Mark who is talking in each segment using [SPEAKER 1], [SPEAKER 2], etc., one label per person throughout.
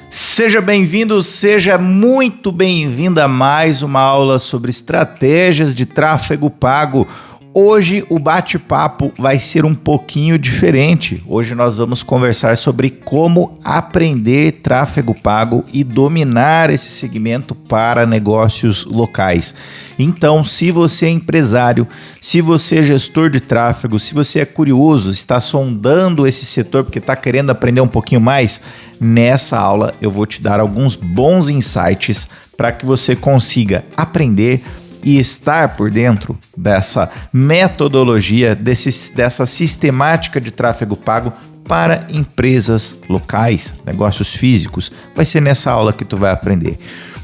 [SPEAKER 1] Seja bem-vindo, seja muito bem-vinda a mais uma aula sobre estratégias de tráfego pago. Hoje o bate-papo vai ser um pouquinho diferente. Hoje nós vamos conversar sobre como aprender tráfego pago e dominar esse segmento para negócios locais. Então, se você é empresário, se você é gestor de tráfego, se você é curioso, está sondando esse setor porque está querendo aprender um pouquinho mais, nessa aula eu vou te dar alguns bons insights para que você consiga aprender e estar por dentro dessa metodologia, dessa sistemática de tráfego pago para empresas locais, negócios físicos. Vai ser nessa aula que tu vai aprender.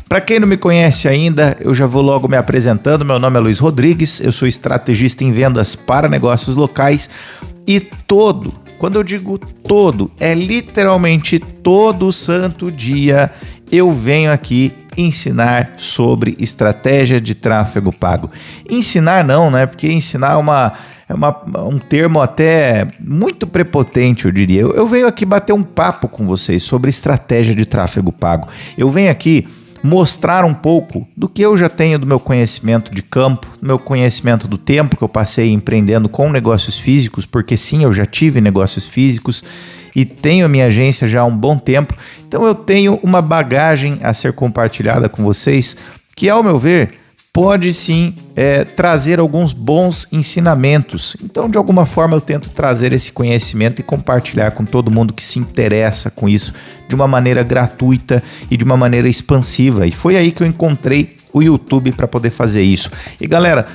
[SPEAKER 1] Para quem não me conhece ainda, eu já vou logo me apresentando. Meu nome é Luiz Rodrigues, eu sou estrategista em vendas para negócios locais e quando eu digo todo, é literalmente todo santo dia eu venho aqui ensinar sobre estratégia de tráfego pago. Ensinar não, né? Porque ensinar é um termo até muito prepotente, eu diria. Eu venho aqui bater um papo com vocês sobre estratégia de tráfego pago. Eu venho aqui mostrar um pouco do que eu já tenho do meu conhecimento de campo, do meu conhecimento do tempo que eu passei empreendendo com negócios físicos, porque sim, eu já tive negócios físicos e tenho a minha agência já há um bom tempo. Então eu tenho uma bagagem a ser compartilhada com vocês que, ao meu ver, pode sim trazer alguns bons ensinamentos. Então, de alguma forma, eu tento trazer esse conhecimento e compartilhar com todo mundo que se interessa com isso de uma maneira gratuita e de uma maneira expansiva. E foi aí que eu encontrei o YouTube para poder fazer isso. E galera,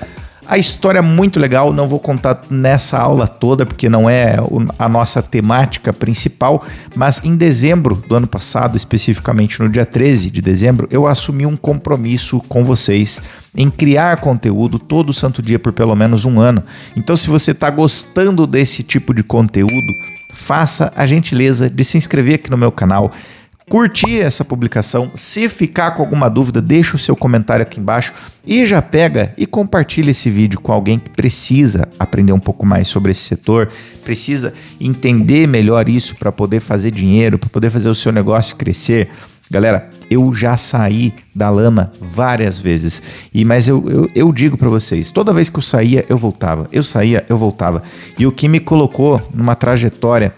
[SPEAKER 1] a história é muito legal, não vou contar nessa aula toda, porque não é a nossa temática principal, mas em dezembro do ano passado, especificamente no dia 13 de dezembro, eu assumi um compromisso com vocês em criar conteúdo todo santo dia por pelo menos um ano. Então, se você está gostando desse tipo de conteúdo, faça a gentileza de se inscrever aqui no meu canal, curtir essa publicação. Se ficar com alguma dúvida, deixa o seu comentário aqui embaixo e já pega e compartilha esse vídeo com alguém que precisa aprender um pouco mais sobre esse setor, precisa entender melhor isso para poder fazer dinheiro, para poder fazer o seu negócio crescer. Galera, eu já saí da lama várias vezes, mas eu digo para vocês, toda vez que eu saía, eu voltava. E o que me colocou numa trajetória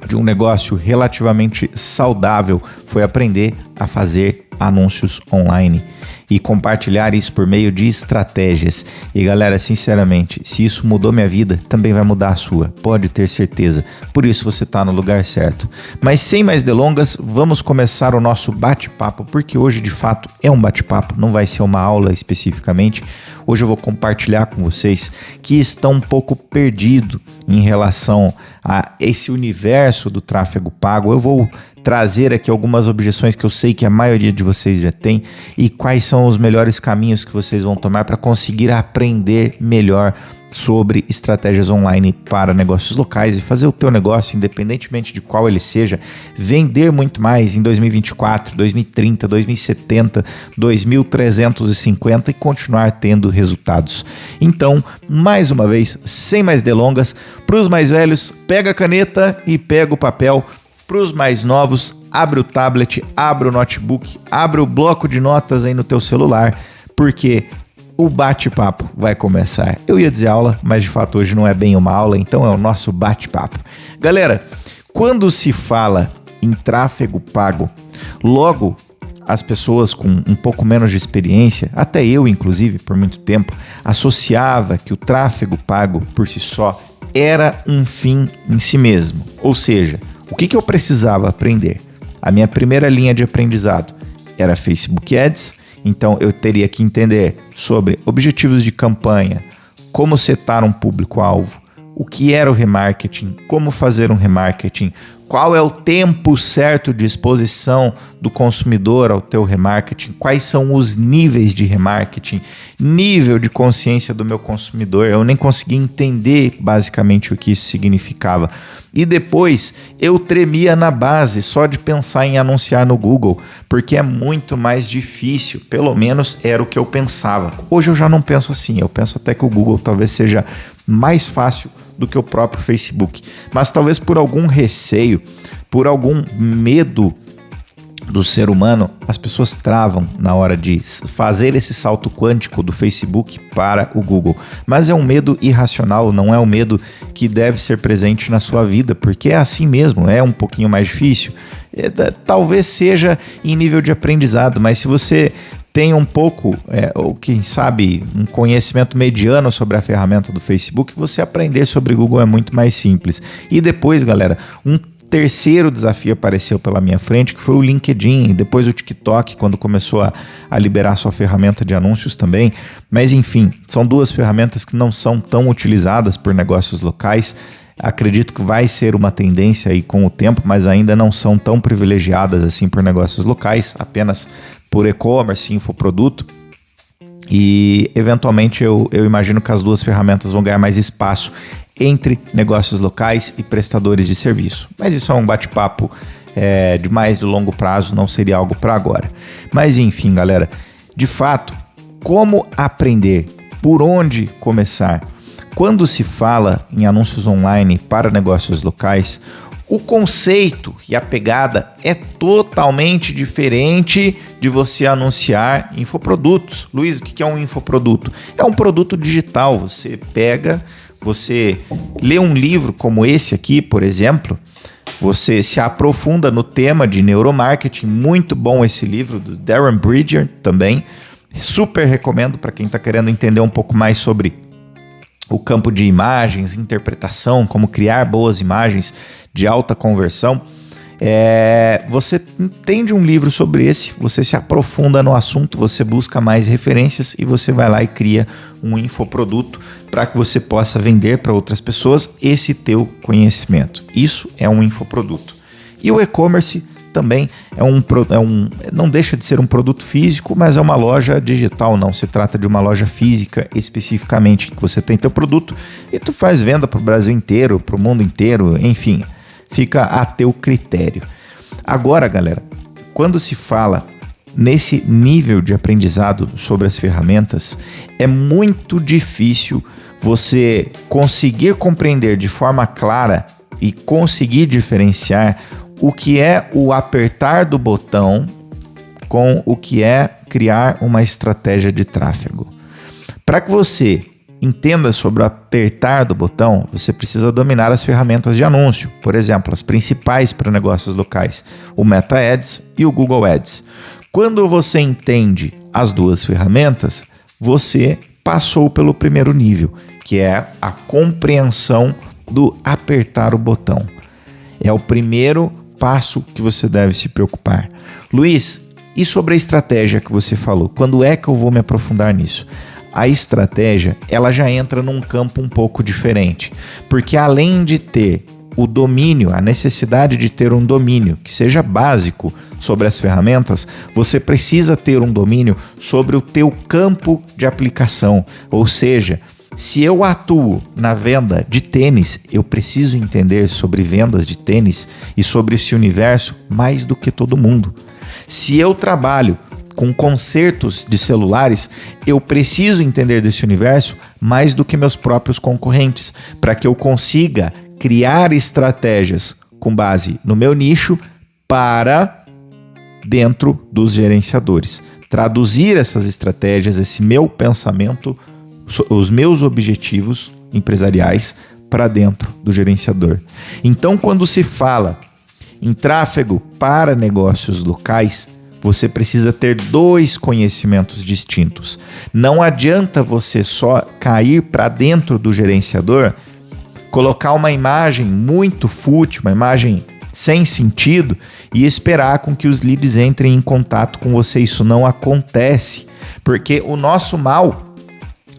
[SPEAKER 1] de um negócio relativamente saudável foi aprender a fazer anúncios online e compartilhar isso por meio de estratégias. E galera, sinceramente, se isso mudou minha vida, também vai mudar a sua, pode ter certeza. Por isso você está no lugar certo. Mas sem mais delongas, vamos começar o nosso bate-papo, porque hoje de fato é um bate-papo, não vai ser uma aula especificamente. Hoje eu vou compartilhar com vocês que estão um pouco perdidos em relação a esse universo do tráfego pago. Eu vou trazer aqui algumas objeções que eu sei que a maioria de vocês já tem e quais são os melhores caminhos que vocês vão tomar para conseguir aprender melhor sobre estratégias online para negócios locais e fazer o teu negócio, independentemente de qual ele seja, vender muito mais em 2024, 2030, 2070, 2350 e continuar tendo resultados. Então, mais uma vez, sem mais delongas, para os mais velhos, pega a caneta e pega o papel. Para os mais novos, abre o tablet, abre o notebook, abre o bloco de notas aí no teu celular, porque o bate-papo vai começar. Eu ia dizer aula, mas de fato hoje não é bem uma aula, então é o nosso bate-papo. Galera, quando se fala em tráfego pago, logo as pessoas com um pouco menos de experiência, até eu inclusive por muito tempo, associava que o tráfego pago por si só era um fim em si mesmo. Ou seja, o que eu precisava aprender? A minha primeira linha de aprendizado era Facebook Ads, então eu teria que entender sobre objetivos de campanha, como setar um público-alvo, o que era o remarketing, como fazer um remarketing, qual é o tempo certo de exposição do consumidor ao teu remarketing, quais são os níveis de remarketing, nível de consciência do meu consumidor. Eu nem consegui entender basicamente o que isso significava. E depois eu tremia na base só de pensar em anunciar no Google, porque é muito mais difícil, pelo menos era o que eu pensava. Hoje eu já não penso assim, eu penso até que o Google talvez seja mais fácil do que o próprio Facebook, mas talvez por algum receio, por algum medo do ser humano, as pessoas travam na hora de fazer esse salto quântico do Facebook para o Google. Mas é um medo irracional, não é um medo que deve ser presente na sua vida, porque é assim mesmo, é um pouquinho mais difícil. Talvez seja em nível de aprendizado, mas se você tem um pouco, ou quem sabe, um conhecimento mediano sobre a ferramenta do Facebook, você aprender sobre o Google é muito mais simples. E depois, galera, um terceiro desafio apareceu pela minha frente, que foi o LinkedIn, e depois o TikTok, quando começou a liberar sua ferramenta de anúncios também. Mas enfim, são duas ferramentas que não são tão utilizadas por negócios locais. Acredito que vai ser uma tendência aí com o tempo, mas ainda não são tão privilegiadas assim por negócios locais, apenas por e-commerce, infoproduto. E eventualmente eu imagino que as duas ferramentas vão ganhar mais espaço entre negócios locais e prestadores de serviço. Mas isso é um bate-papo de mais de longo prazo, não seria algo para agora. Mas enfim, galera, de fato, como aprender? Por onde começar? Quando se fala em anúncios online para negócios locais, o conceito e a pegada é totalmente diferente de você anunciar infoprodutos. Luiz, o que é um infoproduto? É um produto digital. Você pega, você lê um livro como esse aqui, por exemplo, você se aprofunda no tema de neuromarketing. Muito bom esse livro, do Darren Bridger também. Super recomendo para quem está querendo entender um pouco mais sobre o campo de imagens, interpretação, como criar boas imagens de alta conversão. Você entende um livro sobre esse, você se aprofunda no assunto, você busca mais referências e você vai lá e cria um infoproduto para que você possa vender para outras pessoas esse teu conhecimento. Isso é um infoproduto. E o e-commerce também não deixa de ser um produto físico, mas é uma loja digital, não se trata de uma loja física especificamente, que você tem teu produto e tu faz venda para o Brasil inteiro, para o mundo inteiro, enfim, fica a teu critério. Agora, galera, quando se fala nesse nível de aprendizado sobre as ferramentas, é muito difícil você conseguir compreender de forma clara e conseguir diferenciar o que é o apertar do botão com o que é criar uma estratégia de tráfego. Para que você entenda sobre o apertar do botão, você precisa dominar as ferramentas de anúncio, por exemplo, as principais para negócios locais, o Meta Ads e o Google Ads. Quando você entende as duas ferramentas, você passou pelo primeiro nível, que é a compreensão do apertar o botão. É o primeiro passo que você deve se preocupar. Luiz, e sobre a estratégia que você falou? Quando é que eu vou me aprofundar nisso? A estratégia, ela já entra num campo um pouco diferente, porque além de ter o domínio, a necessidade de ter um domínio que seja básico sobre as ferramentas, você precisa ter um domínio sobre o teu campo de aplicação, ou seja, se eu atuo na venda de tênis, eu preciso entender sobre vendas de tênis e sobre esse universo mais do que todo mundo. Se eu trabalho com consertos de celulares, eu preciso entender desse universo mais do que meus próprios concorrentes, para que eu consiga criar estratégias com base no meu nicho para dentro dos gerenciadores. Traduzir essas estratégias, esse meu pensamento, os meus objetivos empresariais para dentro do gerenciador. Então, quando se fala em tráfego para negócios locais, você precisa ter dois conhecimentos distintos. Não adianta você só cair para dentro do gerenciador, colocar uma imagem muito fútil, uma imagem sem sentido e esperar com que os leads entrem em contato com você. Isso não acontece, porque o nosso mal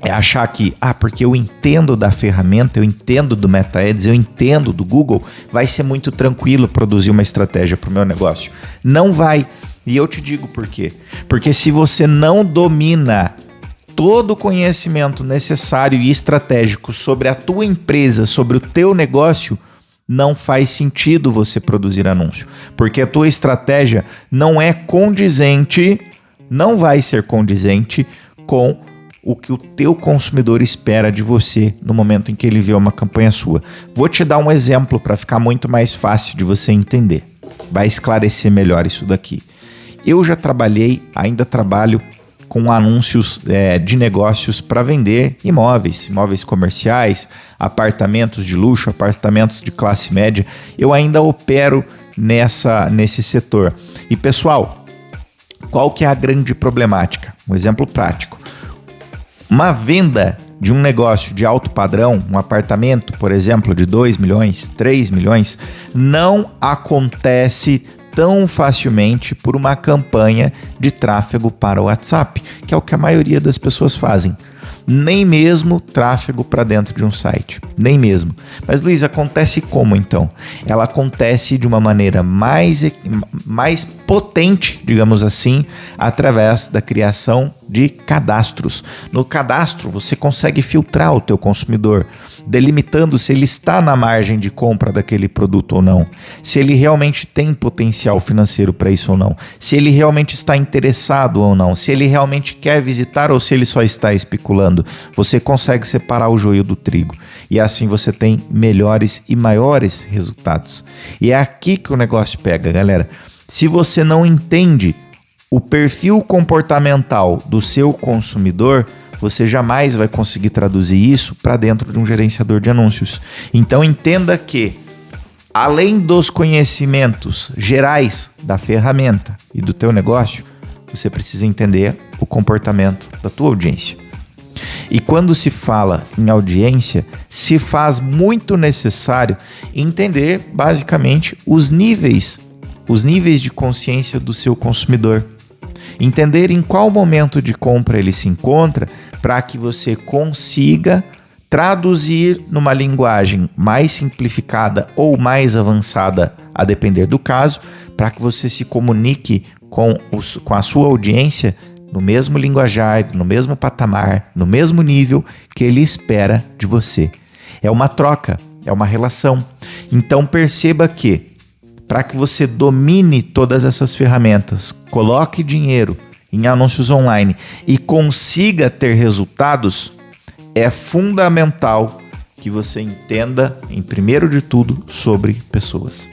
[SPEAKER 1] é achar que, porque eu entendo da ferramenta, eu entendo do Meta Ads, eu entendo do Google, vai ser muito tranquilo produzir uma estratégia para o meu negócio. Não vai. E eu te digo por quê. Porque se você não domina todo o conhecimento necessário e estratégico sobre a tua empresa, sobre o teu negócio, não faz sentido você produzir anúncio. Porque a tua estratégia não é condizente, não vai ser condizente com o que o teu consumidor espera de você no momento em que ele vê uma campanha sua. Vou te dar um exemplo para ficar muito mais fácil de você entender. Vai esclarecer melhor isso daqui. Eu já trabalhei, ainda trabalho com anúncios de negócios para vender imóveis comerciais, apartamentos de luxo, apartamentos de classe média. Eu ainda opero nesse setor. E pessoal, qual que é a grande problemática? Um exemplo prático. Uma venda de um negócio de alto padrão, um apartamento, por exemplo, de 2 milhões, 3 milhões, não acontece tão facilmente por uma campanha de tráfego para o WhatsApp, que é o que a maioria das pessoas fazem. Nem mesmo tráfego para dentro de um site, nem mesmo. Mas Luiz, acontece como então? Ela acontece de uma maneira mais potente, digamos assim, através da criação de cadastros. No cadastro você consegue filtrar o teu consumidor, delimitando se ele está na margem de compra daquele produto ou não, se ele realmente tem potencial financeiro para isso ou não, se ele realmente está interessado ou não, se ele realmente quer visitar ou se ele só está especulando. Você consegue separar o joio do trigo e assim você tem melhores e maiores resultados. E é aqui que o negócio pega, galera. Se você não entende o perfil comportamental do seu consumidor, você jamais vai conseguir traduzir isso para dentro de um gerenciador de anúncios. Então entenda que, além dos conhecimentos gerais da ferramenta e do teu negócio, você precisa entender o comportamento da tua audiência. E quando se fala em audiência, se faz muito necessário entender basicamente os níveis de consciência do seu consumidor. Entender em qual momento de compra ele se encontra para que você consiga traduzir numa linguagem mais simplificada ou mais avançada, a depender do caso, para que você se comunique com a sua audiência no mesmo linguajar, no mesmo patamar, no mesmo nível que ele espera de você. É uma troca, é uma relação. Então perceba que, para que você domine todas essas ferramentas, coloque dinheiro em anúncios online e consiga ter resultados, é fundamental que você entenda, em primeiro de tudo, sobre pessoas.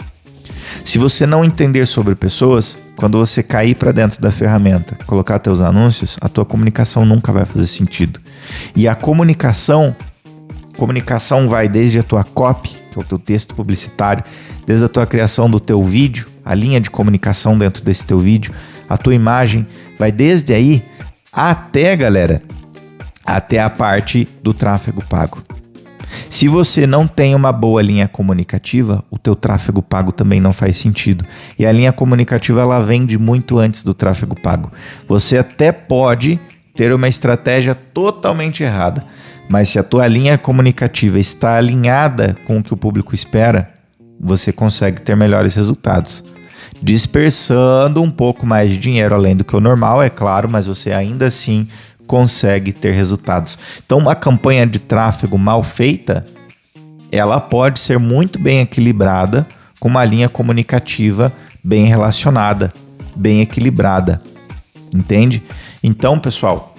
[SPEAKER 1] Se você não entender sobre pessoas, quando você cair para dentro da ferramenta, colocar teus anúncios, a tua comunicação nunca vai fazer sentido. E a comunicação vai desde a tua copy, que é o teu texto publicitário, desde a tua criação do teu vídeo, a linha de comunicação dentro desse teu vídeo, a tua imagem, vai desde aí até, galera, até a parte do tráfego pago. Se você não tem uma boa linha comunicativa, o teu tráfego pago também não faz sentido. E a linha comunicativa, ela vem de muito antes do tráfego pago. Você até pode ter uma estratégia totalmente errada, mas se a tua linha comunicativa está alinhada com o que o público espera, você consegue ter melhores resultados. Dispersando um pouco mais de dinheiro além do que o normal, é claro, mas você ainda assim consegue ter resultados. Então, uma campanha de tráfego mal feita, ela pode ser muito bem equilibrada com uma linha comunicativa bem relacionada, bem equilibrada. Entende? Então, pessoal,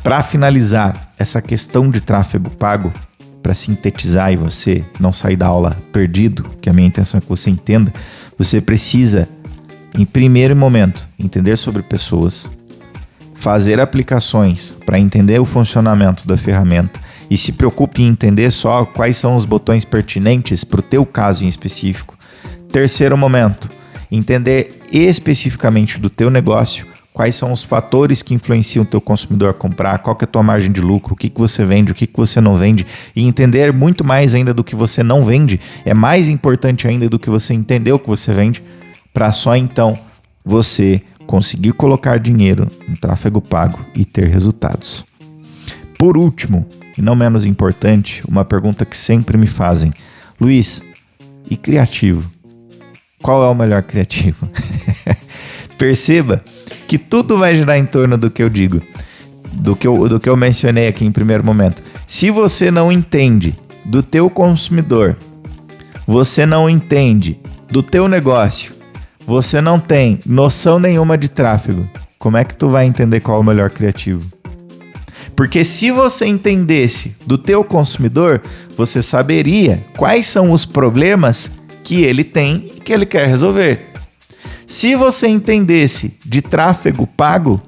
[SPEAKER 1] para finalizar essa questão de tráfego pago, para sintetizar e você não sair da aula perdido, que a minha intenção é que você entenda, você precisa, em primeiro momento, entender sobre pessoas, fazer aplicações para entender o funcionamento da ferramenta e se preocupe em entender só quais são os botões pertinentes para o teu caso em específico. Terceiro momento, entender especificamente do teu negócio quais são os fatores que influenciam o teu consumidor a comprar, qual que é a tua margem de lucro, o que você vende, o que você não vende, e entender muito mais ainda do que você não vende, é mais importante ainda do que você entender o que você vende, para só então você conseguir colocar dinheiro no tráfego pago e ter resultados. Por último, e não menos importante, uma pergunta que sempre me fazem: Luiz, e criativo? Qual é o melhor criativo? Perceba que tudo vai girar em torno do que eu digo, do que eu mencionei aqui em primeiro momento. Se você não entende do teu consumidor, você não entende do teu negócio, você não tem noção nenhuma de tráfego, como é que tu vai entender qual é o melhor criativo? Porque se você entendesse do teu consumidor, você saberia quais são os problemas que ele tem e que ele quer resolver. Se você entendesse de tráfego pago,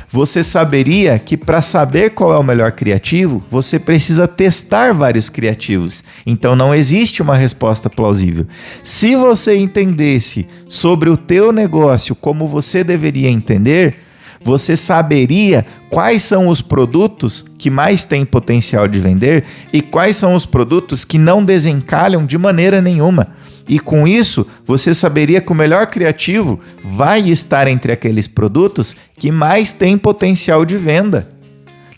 [SPEAKER 1] você saberia que para saber qual é o melhor criativo, você precisa testar vários criativos. Então não existe uma resposta plausível. Se você entendesse sobre o teu negócio como você deveria entender, você saberia quais são os produtos que mais têm potencial de vender e quais são os produtos que não desencalham de maneira nenhuma. E com isso, você saberia que o melhor criativo vai estar entre aqueles produtos que mais têm potencial de venda.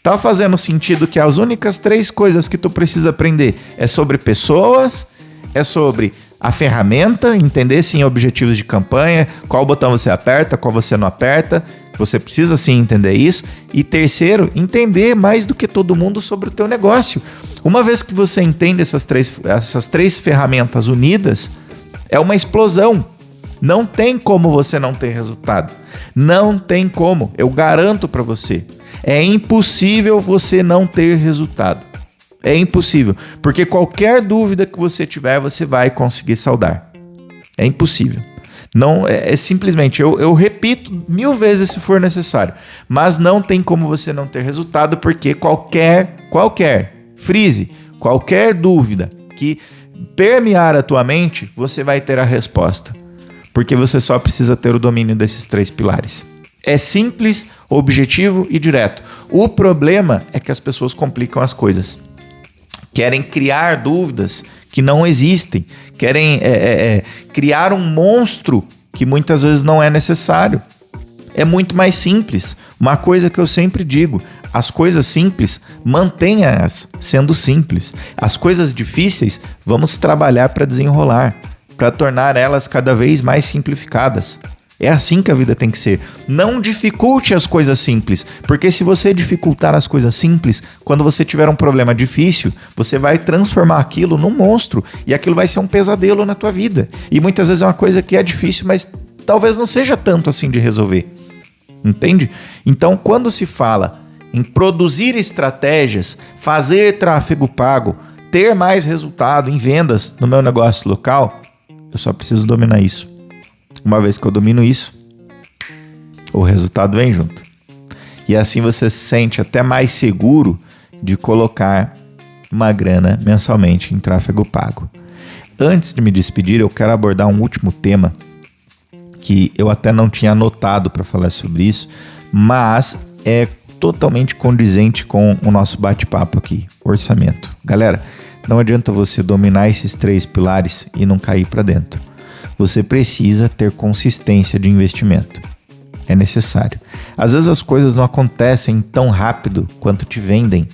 [SPEAKER 1] Tá fazendo sentido que as únicas 3 coisas que tu precisa aprender é sobre pessoas, é sobre a ferramenta, entender sim objetivos de campanha, qual botão você aperta, qual você não aperta. Você precisa sim entender isso. E terceiro, entender mais do que todo mundo sobre o teu negócio. Uma vez que você entende essas três ferramentas unidas, é uma explosão. Não tem como você não ter resultado. Não tem como. Eu garanto para você. É impossível você não ter resultado. É impossível. Porque qualquer dúvida que você tiver, você vai conseguir saldar. É impossível. Não, é simplesmente, eu repito 1000 vezes se for necessário, mas não tem como você não ter resultado, porque qualquer dúvida que permear a tua mente, você vai ter a resposta, porque você só precisa ter o domínio desses 3 pilares. É simples, objetivo e direto. O problema é que as pessoas complicam as coisas. Querem criar dúvidas que não existem. Querem criar um monstro que muitas vezes não é necessário. É muito mais simples. Uma coisa que eu sempre digo, as coisas simples, mantenha-as sendo simples. As coisas difíceis, vamos trabalhar para desenrolar, para tornar elas cada vez mais simplificadas. É assim que a vida tem que ser. Não dificulte as coisas simples, porque se você dificultar as coisas simples, quando você tiver um problema difícil, você vai transformar aquilo num monstro e aquilo vai ser um pesadelo na tua vida. E muitas vezes é uma coisa que é difícil, mas talvez não seja tanto assim de resolver. Entende? Então, quando se fala em produzir estratégias, fazer tráfego pago, ter mais resultado em vendas no meu negócio local, eu só preciso dominar isso. Uma vez que eu domino isso, o resultado vem junto. E assim você se sente até mais seguro de colocar uma grana mensalmente em tráfego pago. Antes de me despedir, eu quero abordar um último tema que eu até não tinha anotado para falar sobre isso, mas é totalmente condizente com o nosso bate-papo aqui, orçamento. Galera, não adianta você dominar esses 3 pilares e não cair para dentro. Você precisa ter consistência de investimento. É necessário. Às vezes as coisas não acontecem tão rápido quanto te vendem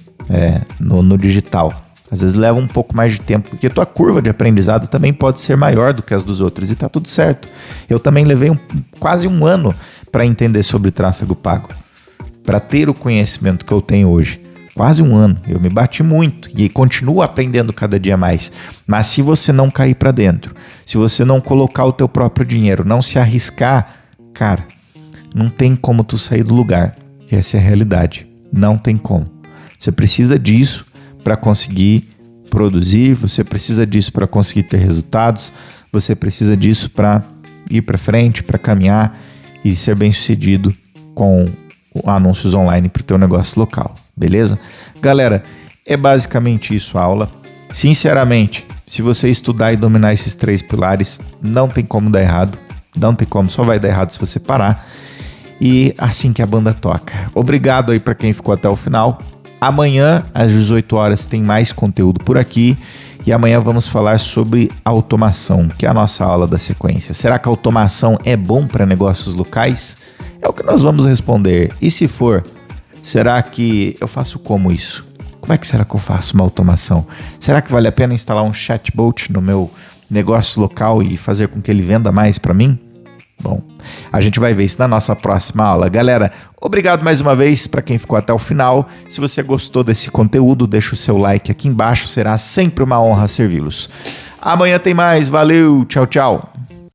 [SPEAKER 1] no digital. Às vezes leva um pouco mais de tempo, porque tua curva de aprendizado também pode ser maior do que as dos outros e tá tudo certo. Eu também levei quase um ano para entender sobre tráfego pago, para ter o conhecimento que eu tenho hoje. Quase um ano, eu me bati muito e continuo aprendendo cada dia mais. Mas se você não cair para dentro, se você não colocar o teu próprio dinheiro, não se arriscar, cara, não tem como tu sair do lugar. Essa é a realidade. Não tem como. Você precisa disso para conseguir produzir, você precisa disso para conseguir ter resultados, você precisa disso para ir para frente, para caminhar e ser bem-sucedido com anúncios online para o teu negócio local. Beleza? Galera, é basicamente isso a aula. Sinceramente, se você estudar e dominar esses 3 pilares, não tem como dar errado. Não tem como, só vai dar errado se você parar. E assim que a banda toca. Obrigado aí para quem ficou até o final. Amanhã, às 18 horas, tem mais conteúdo por aqui. E amanhã vamos falar sobre automação, que é a nossa aula da sequência. Será que a automação é bom para negócios locais? É o que nós vamos responder. E se for, será que eu faço como isso? Como é que será que eu faço uma automação? Será que vale a pena instalar um chatbot no meu negócio local e fazer com que ele venda mais para mim? Bom, a gente vai ver isso na nossa próxima aula. Galera, obrigado mais uma vez para quem ficou até o final. Se você gostou desse conteúdo, deixa o seu like aqui embaixo. Será sempre uma honra servi-los. Amanhã tem mais. Valeu, tchau, tchau.